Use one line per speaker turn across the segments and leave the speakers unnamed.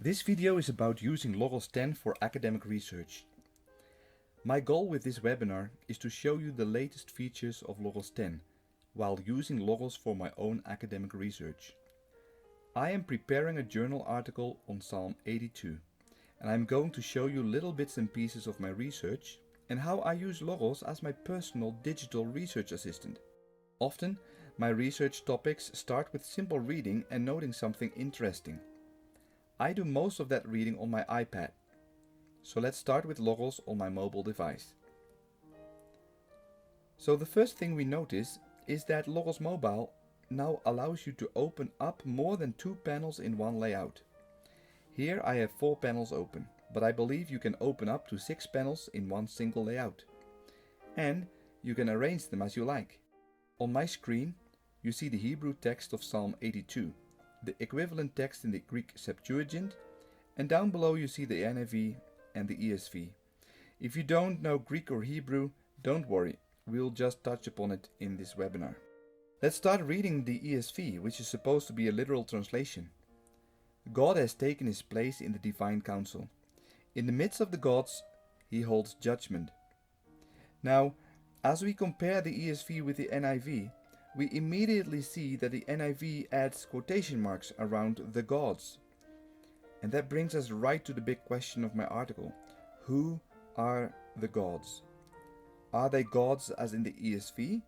This video is about using Logos 10 for academic research. My goal with this webinar is to show you the latest features of Logos 10 while using Logos for my own academic research. I am preparing a journal article on Psalm 82 and I'm going to show you little bits and pieces of my research and how I use Logos as my personal digital research assistant. Often, my research topics start with simple reading and noting something interesting. I do most of that reading on my iPad. So let's start with Logos on my mobile device. So the first thing we notice is that Logos Mobile now allows you to open up more than 2 panels in one layout. Here I have 4 panels open, but I believe you can open up to 6 panels in one single layout. And you can arrange them as you like. On my screen, you see the Hebrew text of Psalm 82, the equivalent text in the Greek Septuagint, and down below you see the NIV and the ESV. If you don't know Greek or Hebrew, don't worry, we'll just touch upon it in this webinar. Let's start reading the ESV, which is supposed to be a literal translation. God has taken his place in the divine council. In the midst of the gods, he holds judgment. Now, as we compare the ESV with the NIV, we immediately see that the NIV adds quotation marks around the gods. And that brings us right to the big question of my article. Who are the gods? Are they gods as in the ESV?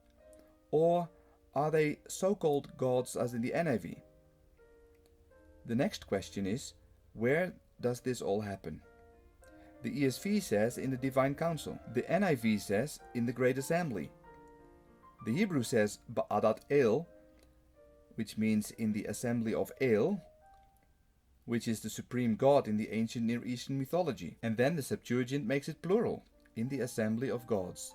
Or are they so-called gods as in the NIV? The next question is, where does this all happen? The ESV says in the Divine Council. The NIV says in the Great Assembly. The Hebrew says Ba'adat El, which means in the assembly of El, which is the supreme god in the ancient Near Eastern mythology. And then the Septuagint makes it plural, in the assembly of gods.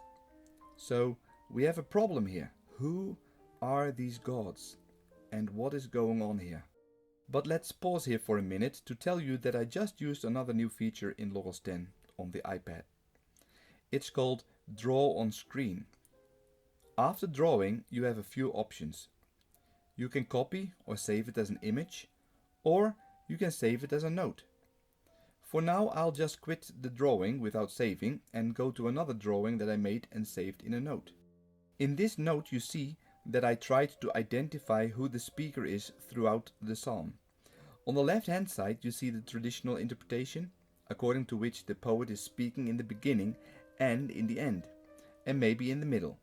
So we have a problem here. Who are these gods? And what is going on here? But let's pause here for a minute to tell you that I just used another new feature in Logos 10 on the iPad. It's called Draw on Screen. After drawing, you have a few options. You can copy or save it as an image, or you can save it as a note. For now, I'll just quit the drawing without saving and go to another drawing that I made and saved in a note. In this note, you see that I tried to identify who the speaker is throughout the psalm. On the left-hand side, you see the traditional interpretation, according to which the poet is speaking in the beginning and in the end, and maybe in the middle.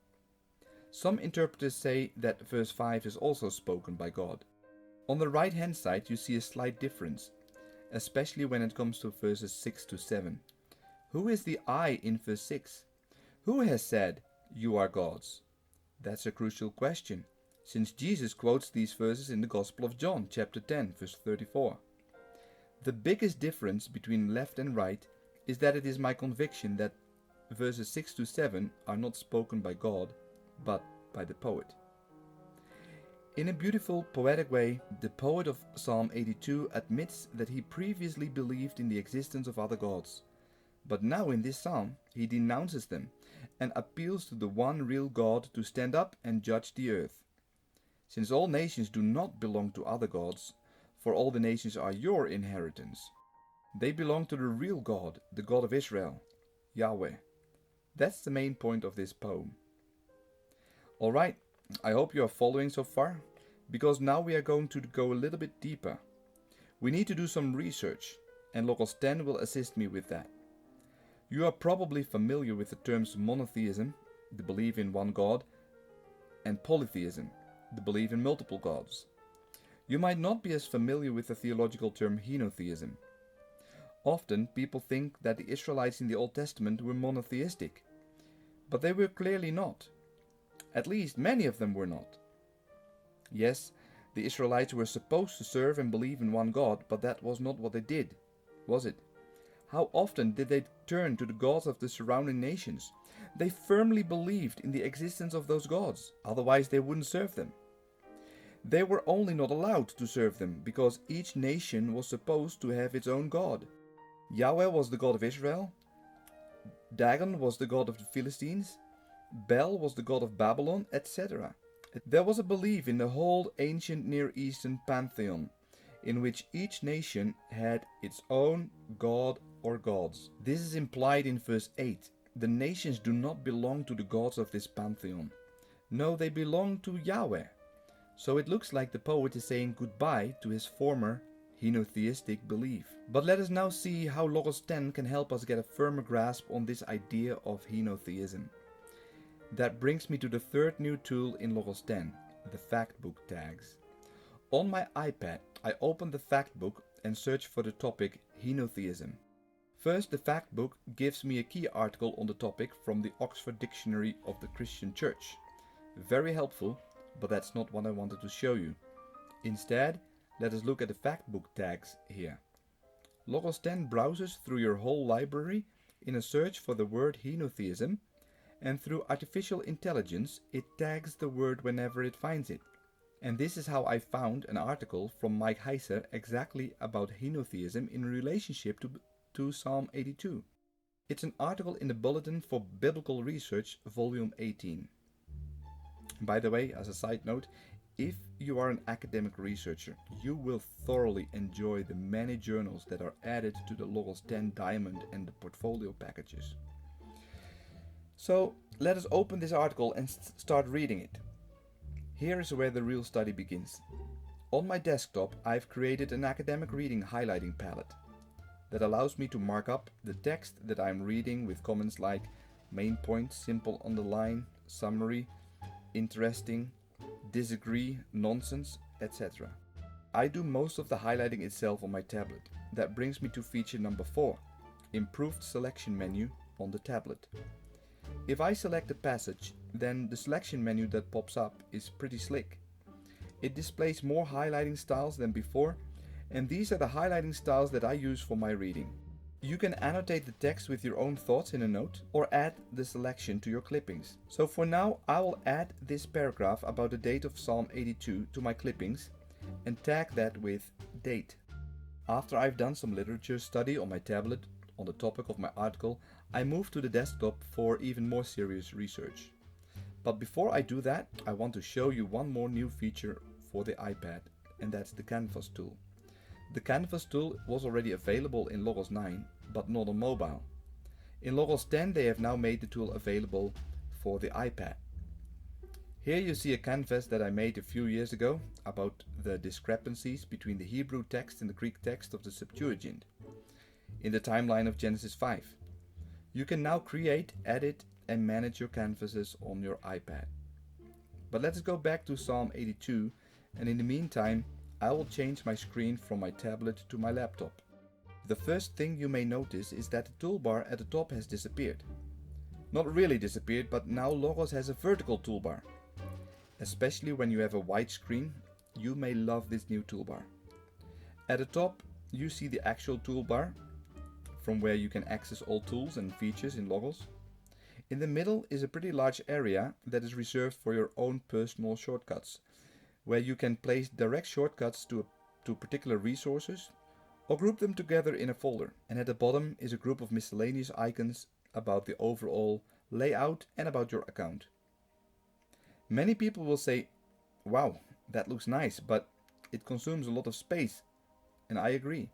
Some interpreters say that verse 5 is also spoken by God. On the right-hand side, you see a slight difference, especially when it comes to verses 6 to 7. Who is the I in verse 6? Who has said, "You are gods"? That's a crucial question, since Jesus quotes these verses in the Gospel of John, chapter 10, verse 34. The biggest difference between left and right is that it is my conviction that verses 6 to 7 are not spoken by God, but by the poet. In a beautiful, poetic way, the poet of Psalm 82 admits that he previously believed in the existence of other gods. But now in this psalm, he denounces them and appeals to the one real God to stand up and judge the earth. Since all nations do not belong to other gods, for all the nations are your inheritance. They belong to the real God, the God of Israel, Yahweh. That's the main point of this poem. Alright, I hope you are following so far, because now we are going to go a little bit deeper. We need to do some research, and Logos 10 will assist me with that. You are probably familiar with the terms monotheism, the belief in one God, and polytheism, the belief in multiple gods. You might not be as familiar with the theological term henotheism. Often people think that the Israelites in the Old Testament were monotheistic, but they were clearly not. At least many of them were not. Yes, the Israelites were supposed to serve and believe in one God, but that was not what they did, was it? How often did they turn to the gods of the surrounding nations? They firmly believed in the existence of those gods, otherwise they wouldn't serve them. They were only not allowed to serve them because each nation was supposed to have its own god. Yahweh was the God of Israel, Dagon was the god of the Philistines, Bel was the god of Babylon, etc. There was a belief in the whole ancient Near Eastern pantheon, in which each nation had its own god or gods. This is implied in verse 8. The nations do not belong to the gods of this pantheon. No, they belong to Yahweh. So it looks like the poet is saying goodbye to his former henotheistic belief. But let us now see how Logos 10 can help us get a firmer grasp on this idea of henotheism. That brings me to the third new tool in Logos 10, the Factbook tags. On my iPad, I open the Factbook and search for the topic henotheism. First, the Factbook gives me a key article on the topic from the Oxford Dictionary of the Christian Church. Very helpful, but that's not what I wanted to show you. Instead, let us look at the Factbook tags here. Logos 10 browses through your whole library in a search for the word henotheism, and through artificial intelligence, it tags the word whenever it finds it. And this is how I found an article from Mike Heiser exactly about henotheism in relationship to Psalm 82. It's an article in the Bulletin for Biblical Research, Volume 18. By the way, as a side note, if you are an academic researcher, you will thoroughly enjoy the many journals that are added to the Logos 10 Diamond and the portfolio packages. So let us open this article and start reading it. Here is where the real study begins. On my desktop, I've created an academic reading highlighting palette that allows me to mark up the text that I'm reading with comments like main point, simple underline, summary, interesting, disagree, nonsense, etc. I do most of the highlighting itself on my tablet. That brings me to feature number 4, improved selection menu on the tablet. If I select a passage, then the selection menu that pops up is pretty slick. It displays more highlighting styles than before, and these are the highlighting styles that I use for my reading. You can annotate the text with your own thoughts in a note or add the selection to your clippings. So for now, I will add this paragraph about the date of Psalm 82 to my clippings and tag that with date. After I've done some literature study on my tablet on the topic of my article, I move to the desktop for even more serious research. But before I do that, I want to show you one more new feature for the iPad, and that's the Canvas tool. The Canvas tool was already available in Logos 9, but not on mobile. In Logos 10 they have now made the tool available for the iPad. Here you see a canvas that I made a few years ago about the discrepancies between the Hebrew text and the Greek text of the Septuagint in the timeline of Genesis 5. You can now create, edit and manage your canvases on your iPad. But let's go back to Psalm 82, and in the meantime I will change my screen from my tablet to my laptop. The first thing you may notice is that the toolbar at the top has disappeared. Not really disappeared, but now Logos has a vertical toolbar. Especially when you have a wide screen, you may love this new toolbar. At the top you see the actual toolbar, from where you can access all tools and features in Logos. In the middle is a pretty large area that is reserved for your own personal shortcuts, where you can place direct shortcuts to particular resources or group them together in a folder. And at the bottom is a group of miscellaneous icons about the overall layout and about your account. Many people will say, wow, that looks nice, but it consumes a lot of space. And I agree.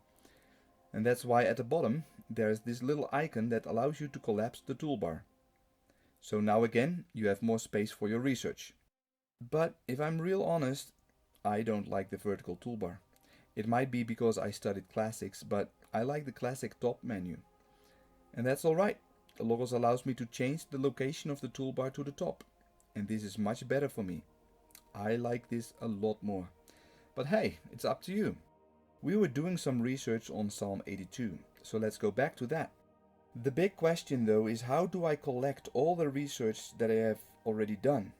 And that's why at the bottom there's this little icon that allows you to collapse the toolbar. So now again you have more space for your research. But if I'm real honest, I don't like the vertical toolbar. It might be because I studied classics, but I like the classic top menu. And that's alright. Logos allows me to change the location of the toolbar to the top. And this is much better for me. I like this a lot more. But hey, it's up to you. We were doing some research on Psalm 82, so let's go back to that. The big question though is, how do I collect all the research that I have already done?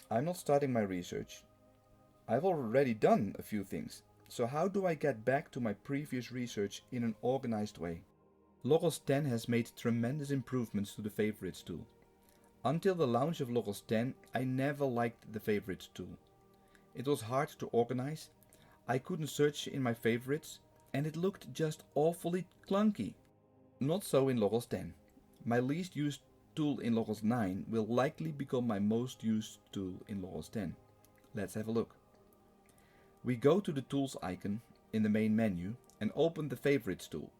I'm not starting my research. I've already done a few things. So how do I get back to my previous research in an organized way? Logos 10 has made tremendous improvements to the Favorites tool. Until the launch of Logos 10, I never liked the Favorites tool. It was hard to organize, I couldn't search in my favorites, and it looked just awfully clunky. Not so in Logos 10. My least used tool in Logos 9 will likely become my most used tool in Logos 10. Let's have a look. We go to the Tools icon in the main menu and open the Favorites tool.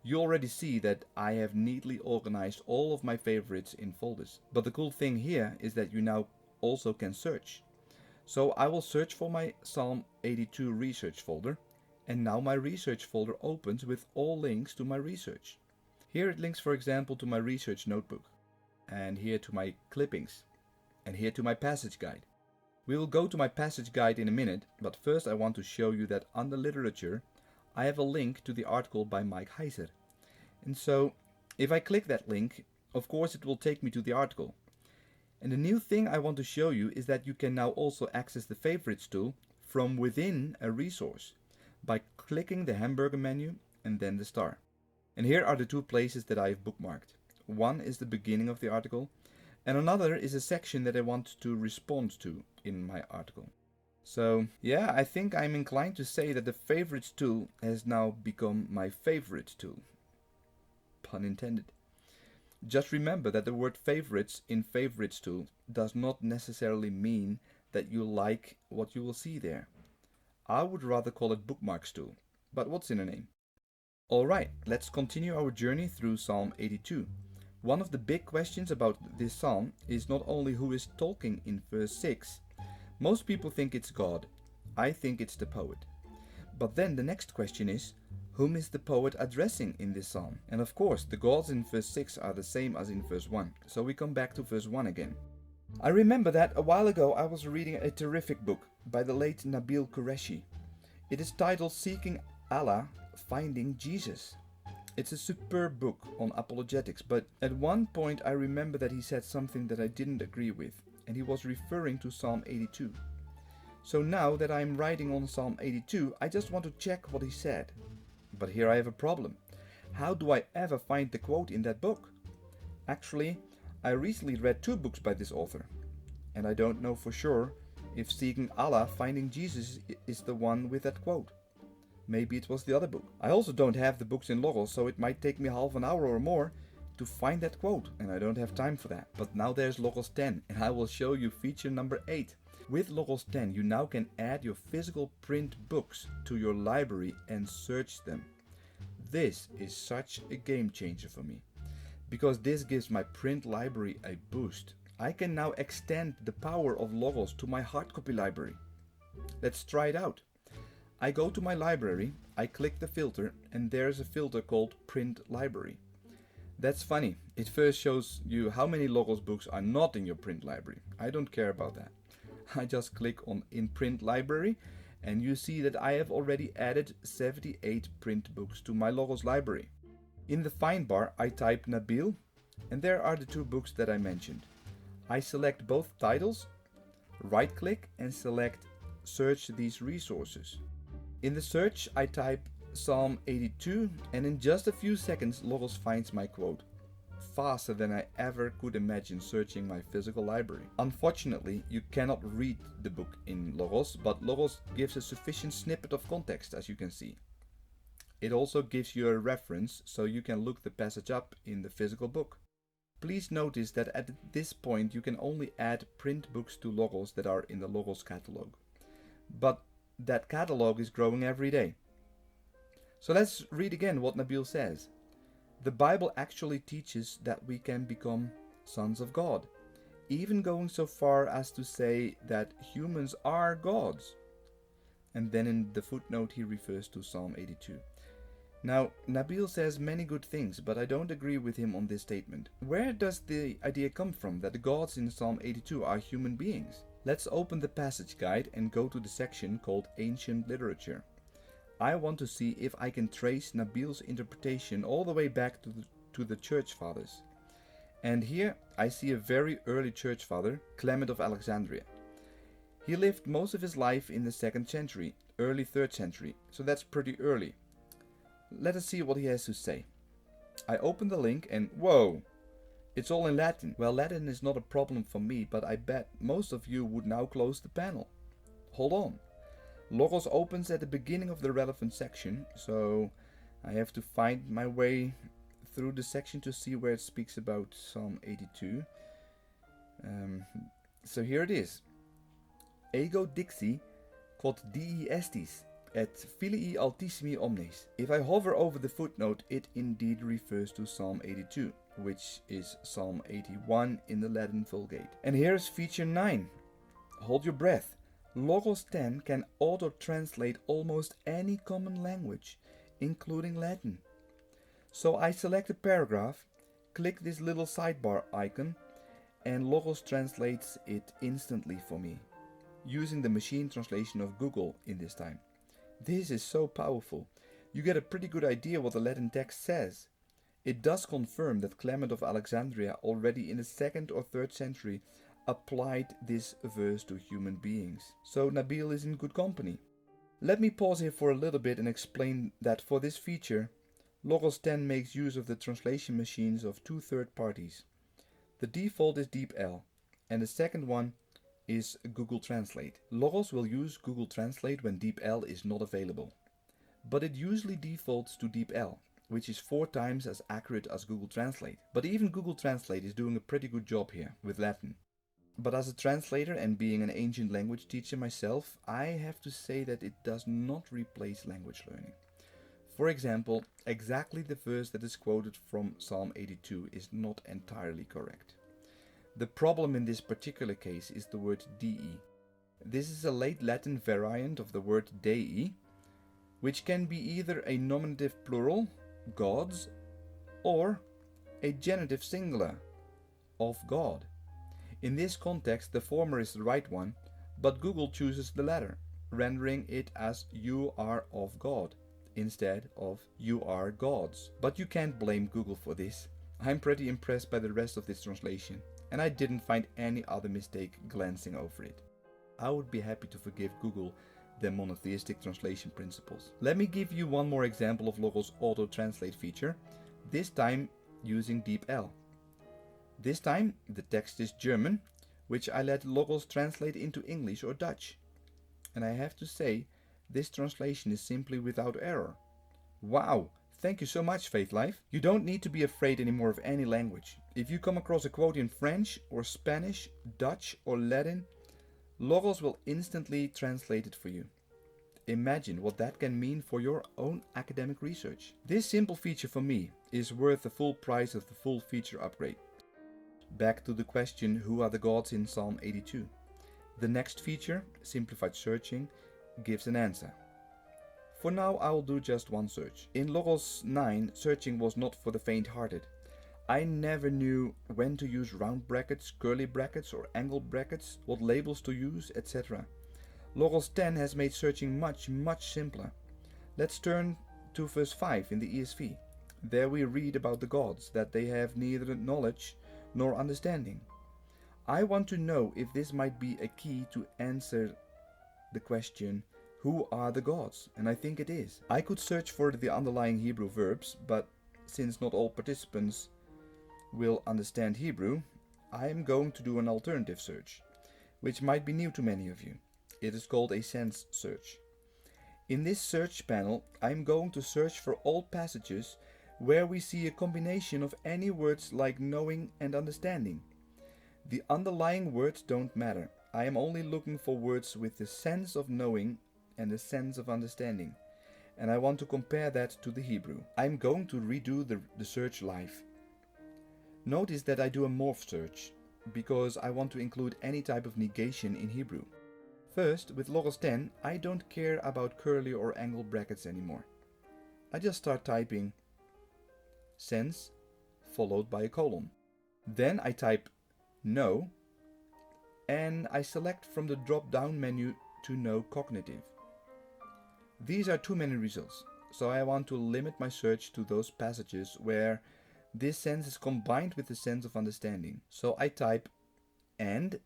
You already see that I have neatly organized all of my favorites in folders. But the cool thing here is that you now also can search. So I will search for my Psalm 82 research folder, and now my research folder opens with all links to my research. Here it links, for example, to my research notebook, and here to my clippings, and here to my passage guide. We will go to my passage guide in a minute, but first I want to show you that under literature I have a link to the article by Mike Heiser. And so if I click that link, of course it will take me to the article. And the new thing I want to show you is that you can now also access the Favorites tool from within a resource by clicking the hamburger menu and then the star. And here are the two places that I have bookmarked. One is the beginning of the article, and another is a section that I want to respond to in my article. So yeah, I think I'm inclined to say that the Favorites tool has now become my favorite tool. Pun intended. Just remember that the word favorites in Favorites tool does not necessarily mean that you like what you will see there. I would rather call it bookmarks tool, but what's in a name? Alright, let's continue our journey through Psalm 82. One of the big questions about this psalm is not only who is talking in verse 6. Most people think it's God. I think it's the poet. But then the next question is, whom is the poet addressing in this psalm? And of course, the gods in verse 6 are the same as in verse 1. So we come back to verse 1 again. I remember that a while ago I was reading a terrific book by the late Nabil Qureshi. It is titled Seeking Allah, Finding Jesus. It's a superb book on apologetics, but at one point I remember that he said something that I didn't agree with, and he was referring to Psalm 82. So now that I'm writing on Psalm 82, I just want to check what he said. But here I have a problem. How do I ever find the quote in that book? Actually, I recently read 2 books by this author, and I don't know for sure if Seeking Allah, Finding Jesus is the one with that quote. Maybe it was the other book. I also don't have the books in Logos, so it might take me half an hour or more to find that quote, and I don't have time for that. But now there's Logos 10, and I will show you feature number 8. With Logos 10, you now can add your physical print books to your library and search them. This is such a game changer for me, because this gives my print library a boost. I can now extend the power of Logos to my hardcopy library. Let's try it out. I go to my library, I click the filter, and there's a filter called Print Library. That's funny. It first shows you how many Logos books are not in your print library. I don't care about that. I just click on In Print Library, and you see that I have already added 78 print books to my Logos library. In the find bar, I type Nabil, and there are the 2 books that I mentioned. I select both titles, right click, and select Search these resources. In the search, I type Psalm 82, and in just a few seconds, Logos finds my quote. Faster than I ever could imagine searching my physical library. Unfortunately, you cannot read the book in Logos, but Logos gives a sufficient snippet of context, as you can see. It also gives you a reference, so you can look the passage up in the physical book. Please notice that at this point, you can only add print books to Logos that are in the Logos catalog. But that catalog is growing every day. So let's read again what Nabil says. The Bible actually teaches that we can become sons of God, even going so far as to say that humans are gods. And then in the footnote he refers to Psalm 82. Now, Nabil says many good things, but I don't agree with him on this statement. Where does the idea come from that the gods in Psalm 82 are human beings? Let's open the passage guide and go to the section called Ancient Literature. I want to see if I can trace Nabil's interpretation all the way back to the church fathers. And here I see a very early church father, Clement of Alexandria. He lived most of his life in the 2nd century, early 3rd century, so that's pretty early. Let us see what he has to say. I open the link and whoa! It's all in Latin. Well, Latin is not a problem for me, but I bet most of you would now close the panel. Hold on. Logos opens at the beginning of the relevant section, so I have to find my way through the section to see where it speaks about Psalm 82. So here it is. Ego dixi quod dii estis, et filii altissimi omnes. If I hover over the footnote, it indeed refers to Psalm 82, which is Psalm 81 in the Latin Vulgate. And here's feature 9. Hold your breath. Logos 10 can auto-translate almost any common language, including Latin. So I select a paragraph, click this little sidebar icon, and Logos translates it instantly for me, using the machine translation of Google in this time. This is so powerful. You get a pretty good idea what the Latin text says. It does confirm that Clement of Alexandria already in the 2nd or 3rd century applied this verse to human beings. So Nabil is in good company. Let me pause here for a little bit and explain that for this feature, Logos 10 makes use of the translation machines of 2 third parties. The default is DeepL, and the second one is Google Translate. Logos will use Google Translate when DeepL is not available, but it usually defaults to DeepL, which is 4 times as accurate as Google Translate. But even Google Translate is doing a pretty good job here with Latin. But as a translator and being an ancient language teacher myself, I have to say that it does not replace language learning. For example, exactly the verse that is quoted from Psalm 82 is not entirely correct. The problem in this particular case is the word dei. This is a late Latin variant of the word dei, which can be either a nominative plural, gods, or a genitive singular, of God. In this context, the former is the right one, but Google chooses the latter, rendering it as you are of God, instead of you are gods. But you can't blame Google for this. I'm pretty impressed by the rest of this translation, and I didn't find any other mistake glancing over it. I would be happy to forgive Google their monotheistic translation principles. Let me give you one more example of Logos auto-translate feature, this time using DeepL. This time the text is German, which I let Logos translate into English or Dutch. And I have to say, this translation is simply without error. Wow! Thank you so much, Faith Life. You don't need to be afraid anymore of any language. If you come across a quote in French or Spanish, Dutch or Latin, Logos will instantly translate it for you. Imagine what that can mean for your own academic research. This simple feature for me is worth the full price of the full feature upgrade. Back to the question, who are the gods in Psalm 82? The next feature, Simplified Searching, gives an answer. For now I will do just one search. In Logos 9, searching was not for the faint-hearted. I never knew when to use round brackets, curly brackets or angled brackets, what labels to use, etc. Logos 10 has made searching much simpler. Let's turn to verse 5 in the ESV. There we read about the gods, that they have neither knowledge nor understanding. I want to know if this might be a key to answer the question, who are the gods? And I think it is. I could search for the underlying Hebrew verbs, but since not all participants will understand Hebrew, I am going to do an alternative search, which might be new to many of you. It is called a sense search. In this search panel, I am going to search for all passages where we see a combination of any words like knowing and understanding. The underlying words don't matter. I am only looking for words with the sense of knowing and the sense of understanding, and I want to compare that to the Hebrew. I'm going to redo the search live. Notice that I do a morph search, because I want to include any type of negation in Hebrew. First, with Logos 10, I don't care about curly or angled brackets anymore. I just start typing sense followed by a colon. Then I type know, and I select from the drop-down menu to know cognitive. These are too many results, so I want to limit my search to those passages where this sense is combined with the sense of understanding. So I type and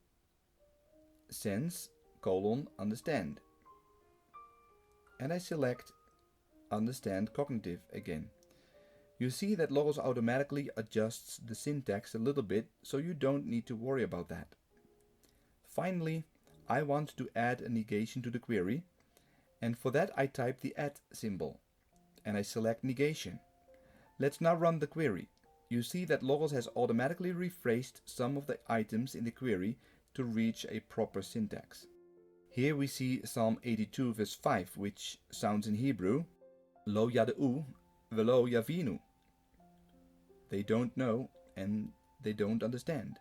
sense colon understand, and I select understand cognitive again. You see that Logos automatically adjusts the syntax a little bit, so you don't need to worry about that. Finally, I want to add a negation to the query, and for that I type the @ symbol, and I select negation. Let's now run the query. You see that Logos has automatically rephrased some of the items in the query to reach a proper syntax. Here we see Psalm 82 verse 5, which sounds in Hebrew, Lo yada'u velo yavinu. They don't know and they don't understand.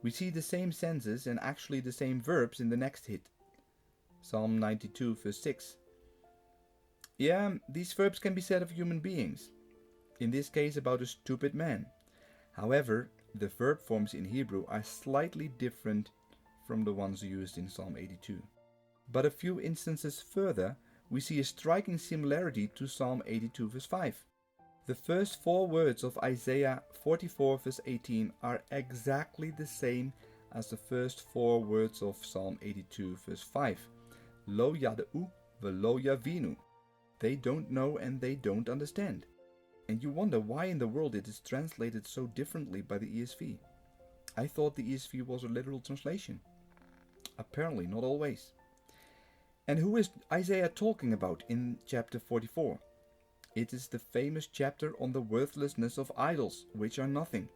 We see the same senses and actually the same verbs in the next hit, Psalm 92 verse 6. Yeah, these verbs can be said of human beings, in this case about a stupid man. However, the verb forms in Hebrew are slightly different from the ones used in Psalm 82. But a few instances further, we see a striking similarity to Psalm 82 verse 5. The first 4 words of Isaiah 44 verse 18 are exactly the same as the first 4 words of Psalm 82 verse 5. Lo yada'u velo yavinu. They don't know and they don't understand. And you wonder why in the world it is translated so differently by the ESV. I thought the ESV was a literal translation. Apparently not always. And who is Isaiah talking about in chapter 44? It is the famous chapter on the worthlessness of idols, which are nothing.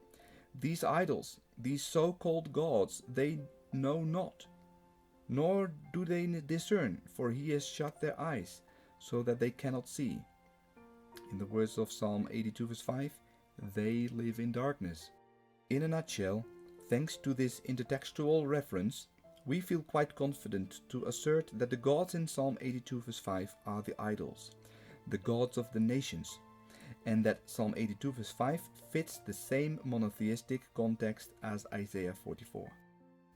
These idols, these so-called gods, they know not, nor do they discern, for he has shut their eyes, so that they cannot see. In the words of Psalm 82 verse 5, they live in darkness. In a nutshell, thanks to this intertextual reference, we feel quite confident to assert that the gods in Psalm 82 verse 5 are the idols, the gods of the nations, and that Psalm 82 verse 5 fits the same monotheistic context as Isaiah 44.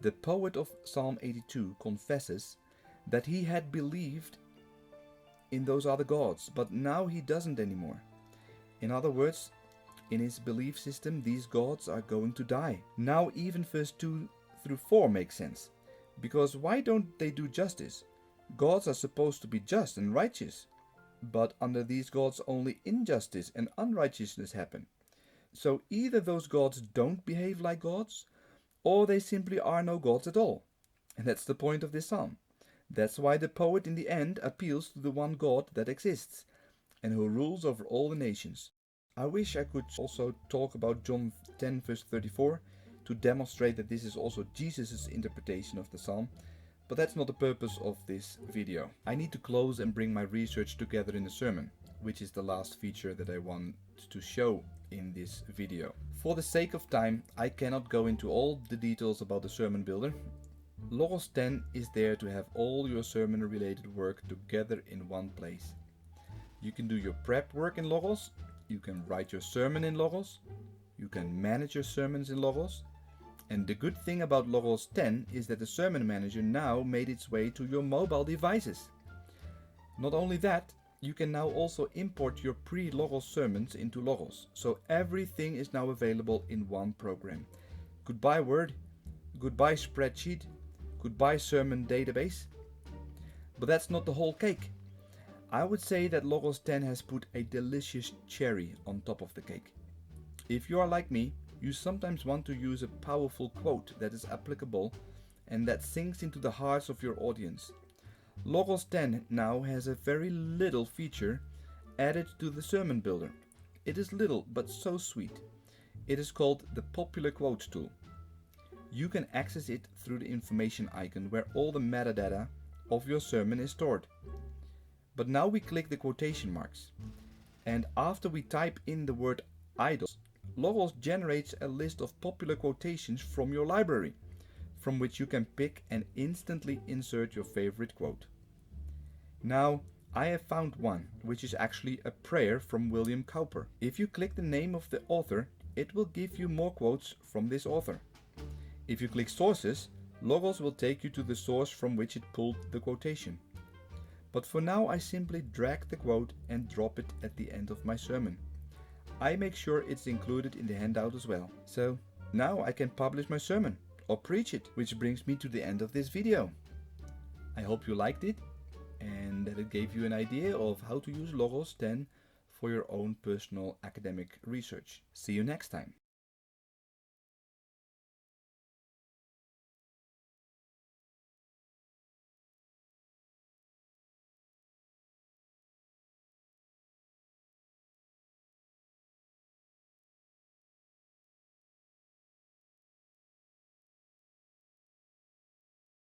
The poet of Psalm 82 confesses that he had believed in those other gods, but now he doesn't anymore. In other words, in his belief system, these gods are going to die. Now even verse 2 through 4 makes sense, because why don't they do justice? Gods are supposed to be just and righteous, but under these gods only injustice and unrighteousness happen. So either those gods don't behave like gods, or they simply are no gods at all. And that's the point of this psalm. That's why the poet in the end appeals to the one God that exists, and who rules over all the nations. I wish I could also talk about John 10 verse 34 to demonstrate that this is also Jesus' interpretation of the psalm, but that's not the purpose of this video. I need to close and bring my research together in a sermon, which is the last feature that I want to show in this video. For the sake of time, I cannot go into all the details about the sermon builder. Logos 10 is there to have all your sermon related work together in one place. You can do your prep work in Logos, you can write your sermon in Logos, you can manage your sermons in Logos, and the good thing about Logos 10 is that the Sermon Manager now made its way to your mobile devices. Not only that, you can now also import your pre-Logos sermons into Logos, so everything is now available in one program. Goodbye Word, goodbye spreadsheet, goodbye sermon database. But that's not the whole cake. I would say that Logos 10 has put a delicious cherry on top of the cake. If you are like me, you sometimes want to use a powerful quote that is applicable and that sinks into the hearts of your audience. Logos 10 now has a very little feature added to the sermon builder. It is little but so sweet. It is called the Popular Quotes tool. You can access it through the information icon where all the metadata of your sermon is stored. But now we click the quotation marks, and after we type in the word idols, Logos generates a list of popular quotations from your library, from which you can pick and instantly insert your favorite quote. Now, I have found one, which is actually a prayer from William Cowper. If you click the name of the author, it will give you more quotes from this author. If you click Sources, Logos will take you to the source from which it pulled the quotation. But for now, I simply drag the quote and drop it at the end of my sermon. I make sure it's included in the handout as well. So now I can publish my sermon or preach it, which brings me to the end of this video. I hope you liked it and that it gave you an idea of how to use Logos 10 for your own personal academic research. See you next time.